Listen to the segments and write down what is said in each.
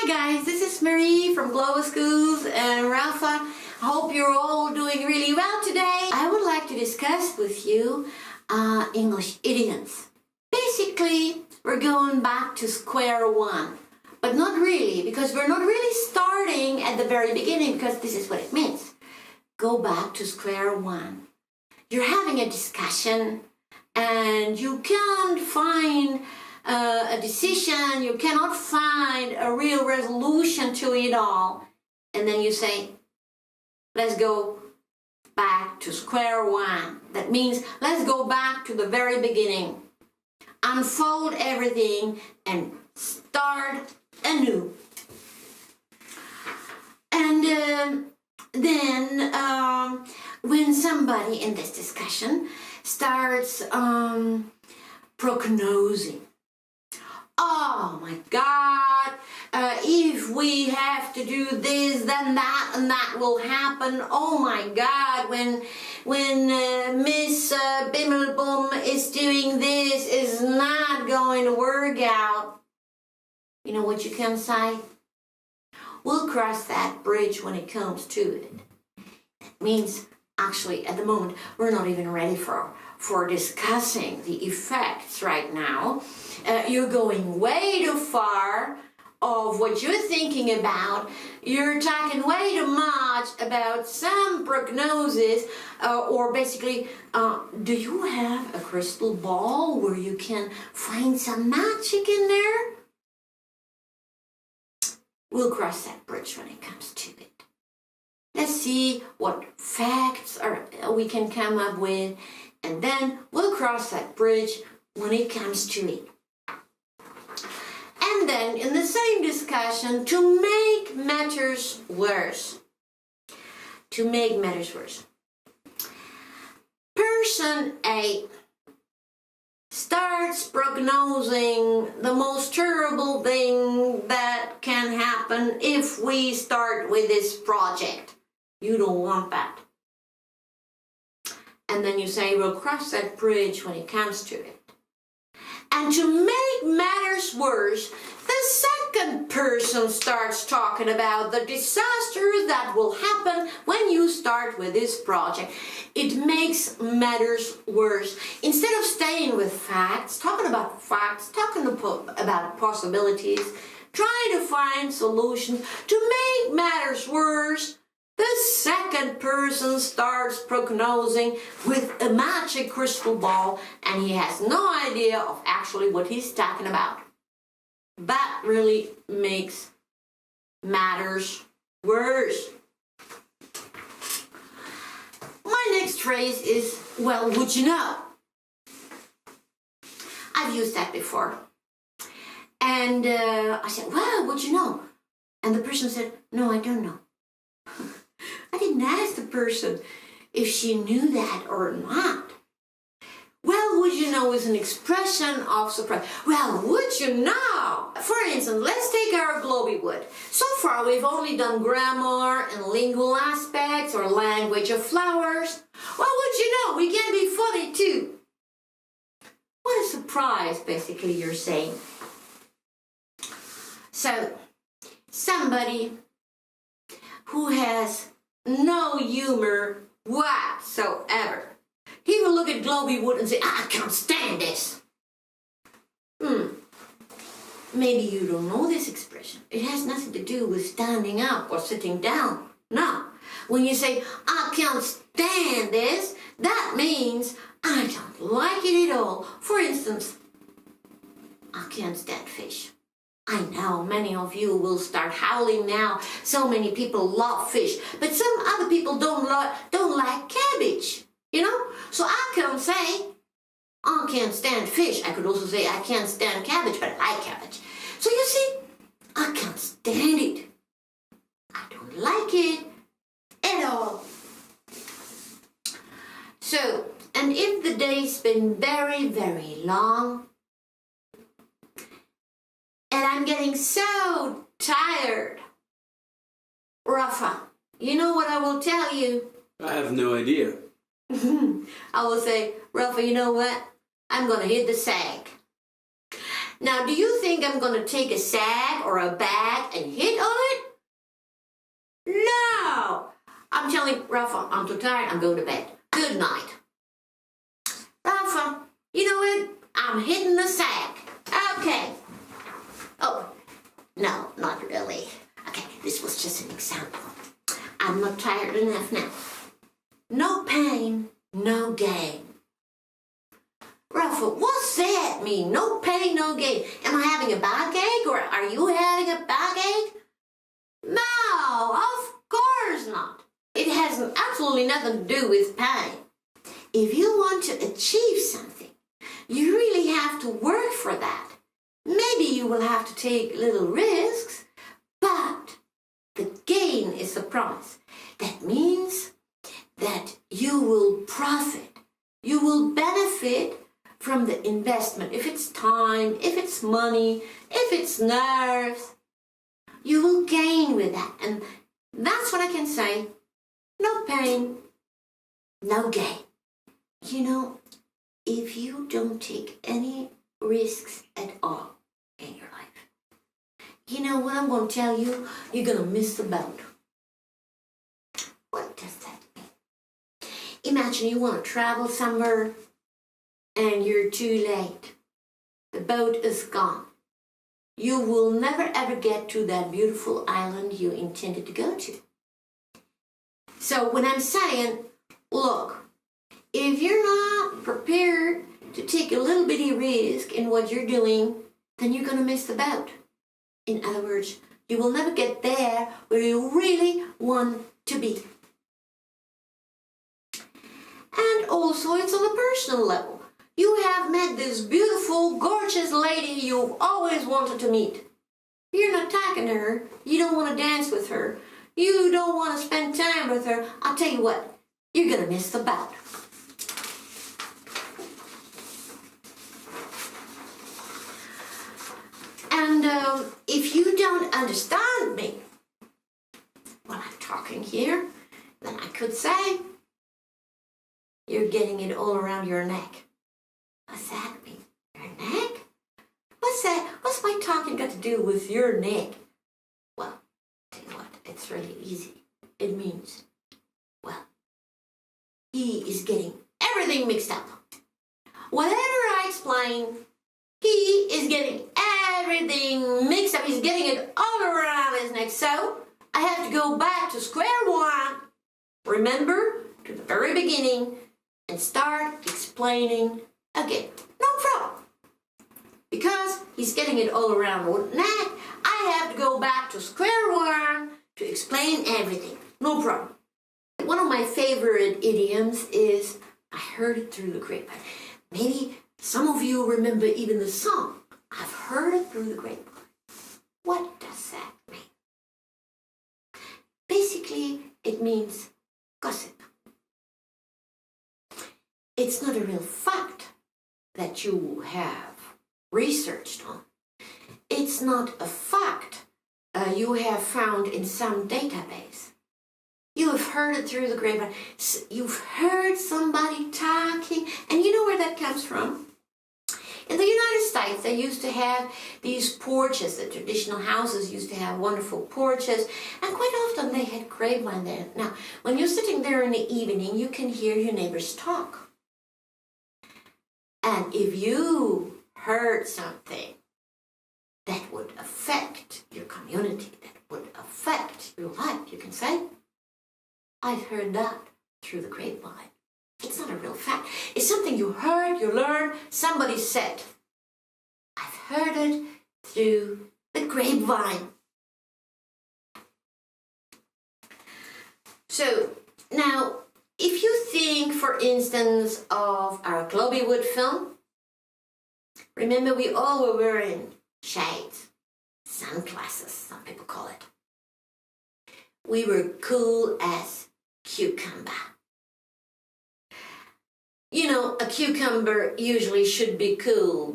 Hi guys, this is Marie from Global Schools and Rafa. I hope you're all doing really well today. I would like to discuss with you English idioms. Basically, we're going back to square one, but not really, because we're not really starting at the very beginning, because this is what it means. Go back to square one. You're having a discussion and you can't find a decision, you cannot find a real resolution to it all. And then you say, let's go back to square one. That means let's go back to the very beginning. Unfold everything and start anew. And then when somebody in this discussion starts prognosing, oh my God, if we have to do this, then that, and that will happen. Oh my God, when Miss Bimmelbum is doing this, is not going to work out. You know what you can say? We'll cross that bridge when it comes to it. That means, actually, at the moment, we're not even ready for discussing the effects right now. You're going way too far of what you're thinking about. You're talking way too much about some prognosis, or basically, do you have a crystal ball where you can find some magic in there? We'll cross that bridge when it comes to it. Let's see what facts we can come up with, and then we'll cross that bridge when it comes to it. And then in the same discussion, to make matters worse. Person A starts prognosing the most terrible thing that can happen if we start with this project. You don't want that. And then you say, we'll cross that bridge when it comes to it. And to make matters worse, the second person starts talking about the disaster that will happen when you start with this project. It makes matters worse. Instead of staying with facts, talking about possibilities, trying to find solutions, to make matters worse, the second person starts prognosing with a magic crystal ball, and he has no idea of actually what he's talking about. That really makes matters worse. My next phrase is, well, would you know? I've used that before. And I said, well, would you know? And the person said, no, I don't know. I didn't ask the person if she knew that or not. Well, would you know is an expression of surprise. Well, would you know? For instance, let's take our globy wood. So far, we've only done grammar and lingual aspects or language of flowers. Well, would you know, we can be funny too. What a surprise, basically, you're saying. So, somebody who has no humor whatsoever, he will look at globy wood and say, I can't stand this. Maybe you don't know this expression. It has nothing to do with standing up or sitting down. No. When you say, I can't stand this, that means I don't like it at all. For instance, I can't stand fish. I know many of you will start howling now. So many people love fish, but some other people don't like cabbage, you know? So I can't say, I can't stand fish. I could also say, I can't stand cabbage, but I like cabbage. So you see, I can't stand it. I don't like it at all. So, and if the day's been very, very long, and I'm getting so tired, Rafa, you know what I will tell you? I have no idea. I will say, Rafa, you know what? I'm going to hit the sack. Now, do you think I'm going to take a sack or a bag and hit on it? No! I'm telling Rafa, I'm too tired, I'm going to bed. Good night. Rafa, you know what? I'm hitting the sack. Okay. Oh, no, not really. Okay, this was just an example. I'm not tired enough now. No pain, no gain. Rafa, what's that mean? No pain, no gain. Am I having a backache or are you having a backache? No, of course not. It has absolutely nothing to do with pain. If you want to achieve something, you really have to work for that. Maybe you will have to take little risks, but the gain is the promise. That means that you will profit. You will benefit from the investment. If it's time, if it's money, if it's nerves, you will gain with that. And that's what I can say. No pain, no gain. You know, if you don't take any risks at all in your life, you know what I'm going to tell you? You're going to miss the boat. What does that mean? Imagine you want to travel somewhere and you're too late. The boat is gone. You will never ever get to that beautiful island you intended to go to. So when I'm saying, look, if you're not prepared to take a little bitty risk in what you're doing, then you're going to miss the boat. In other words, you will never get there where you really want to be. And also, it's on a personal level. You have met this beautiful, gorgeous lady you've always wanted to meet. You're not talking to her. You don't want to dance with her. You don't want to spend time with her. I'll tell you what, you're going to miss the boat. And if you don't understand me when I'm talking here, then I could say, you're getting it all around your neck. What's that mean? Your neck? What's that? What's my talking got to do with your neck? Well, tell you what, it's really easy. It means, well, he is getting everything mixed up. Whatever I explain, he is getting everything mixed up. He's getting it all around his neck. So I have to go back to square one. Remember, to the very beginning and start explaining again. No problem. Because he's getting it all around the neck, I have to go back to square one to explain everything. No problem. One of my favorite idioms is, I heard it through the grapevine. Maybe some of you remember even the song, I've heard it through the grapevine. What does that mean? Basically, it means gossip. It's not a real fact that you have researched on. It's not a fact you have found in some database. You have heard it through the grapevine. You've heard somebody talking, and you know where that comes from? In the United States, they used to have these porches. The traditional houses used to have wonderful porches, and quite often they had grapevine there. Now, when you're sitting there in the evening, you can hear your neighbors talk. And if you heard something that would affect your community, that would affect your life, you can say, I've heard that through the grapevine. It's not a real fact. It's something you heard, you learned, somebody said. I've heard it through the grapevine. So, now, if you think, for instance, of our Globywood film, remember we all were wearing shades, sunglasses, some people call it. We were cool as cucumber. You know, a cucumber usually should be cool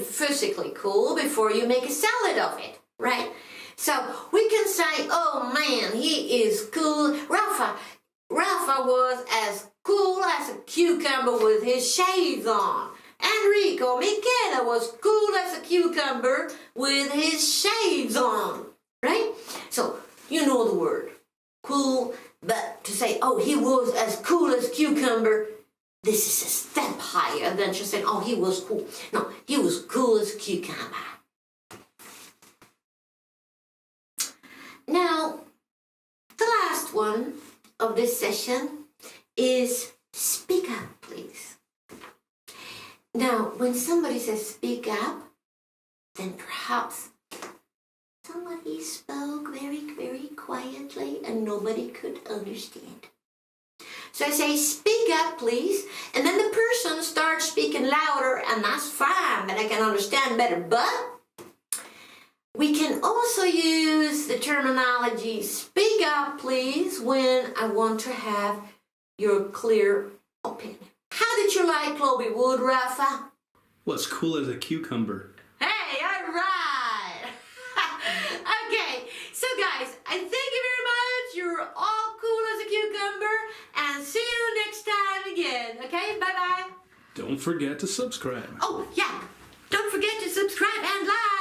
physically cool before you make a salad of it, right? So we can say, oh man, he is cool. Rafa was as cool as a cucumber with his shades on. Enrico Michele was cool as a cucumber with his shades on, right? So, you know the word, cool, but to say, oh, he was as cool as cucumber, this is a step higher than just saying, oh, he was cool. No, he was cool as a cucumber. Now, the last one of this session is speak up, please. Now, when somebody says speak up, then perhaps somebody spoke very, very quietly and nobody could understand. So I say, speak up, please. And then the person starts speaking louder, and that's fine, but I can understand better. But we can also use the terminology, speak up, please, when I want to have your clear opinion. How did you like Chloe Wood, Rafa? Well, it's cool as a cucumber. Hey, all right. Okay, so guys, I thank you very much. You're all cool as a cucumber, and see you next time again. Okay, bye-bye. Don't forget to subscribe. Oh, yeah. Don't forget to subscribe and like.